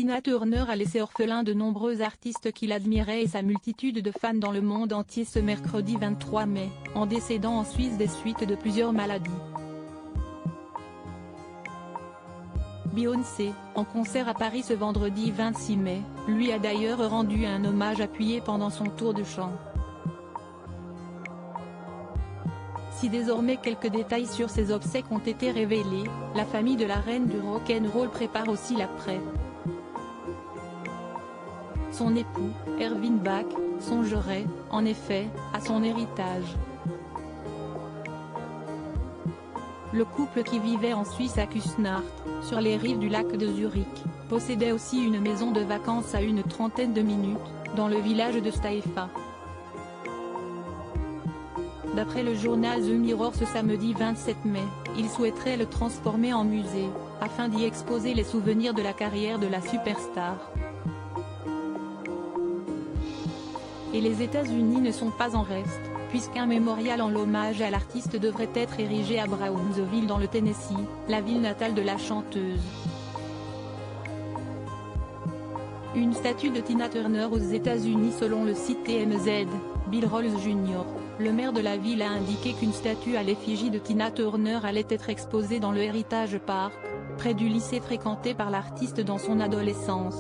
Tina Turner a laissé orphelin de nombreux artistes qu'il admirait et sa multitude de fans dans le monde entier ce mercredi 23 mai, en décédant en Suisse des suites de plusieurs maladies. Beyoncé, en concert à Paris ce vendredi 26 mai, lui a d'ailleurs rendu un hommage appuyé pendant son tour de chant. Si désormais quelques détails sur ses obsèques ont été révélés, la famille de la reine du rock'n'roll prépare aussi l'après. Son époux, Erwin Bach, songerait, en effet, à son héritage. Le couple qui vivait en Suisse à Küsnacht, sur les rives du lac de Zurich, possédait aussi une maison de vacances à une trentaine de minutes, dans le village de Staffa. D'après le journal The Mirror ce samedi 27 mai, il souhaiterait le transformer en musée, afin d'y exposer les souvenirs de la carrière de la superstar. Et les États-Unis ne sont pas en reste, puisqu'un mémorial en l'hommage à l'artiste devrait être érigé à Brownsville dans le Tennessee, la ville natale de la chanteuse. Une statue de Tina Turner aux États-Unis selon le site TMZ, Bill Rolls Jr., le maire de la ville a indiqué qu'une statue à l'effigie de Tina Turner allait être exposée dans le Heritage Park, près du lycée fréquenté par l'artiste dans son adolescence.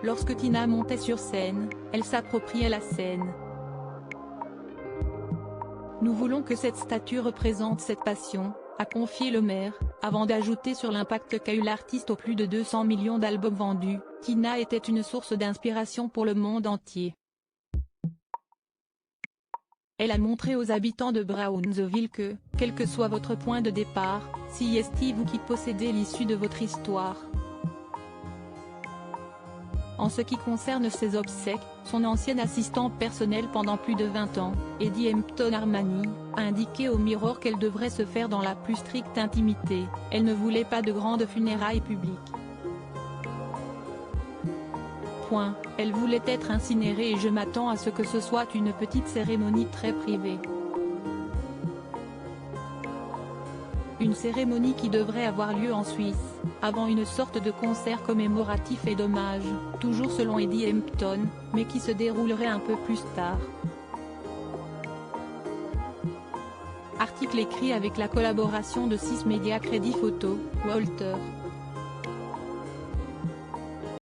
Lorsque Tina montait sur scène, elle s'appropriait la scène. Nous voulons que cette statue représente cette passion, a confié le maire, avant d'ajouter sur l'impact qu'a eu l'artiste aux plus de 200 millions d'albums vendus, Tina était une source d'inspiration pour le monde entier. Elle a montré aux habitants de Brownsville que, quel que soit votre point de départ, si est vous qui possédez l'issue de votre histoire. En ce qui concerne ses obsèques, son ancien assistant personnel pendant plus de 20 ans, Eddie Hampton Armani, a indiqué au Mirror qu'elle devrait se faire dans la plus stricte intimité, elle ne voulait pas de grandes funérailles publiques. Elle voulait être incinérée et je m'attends à ce que ce soit une petite cérémonie très privée. Une cérémonie qui devrait avoir lieu en Suisse, avant une sorte de concert commémoratif et d'hommage, toujours selon Eddie Hampton, mais qui se déroulerait un peu plus tard. Article écrit avec la collaboration de 6 médias Crédit Photo, Walter.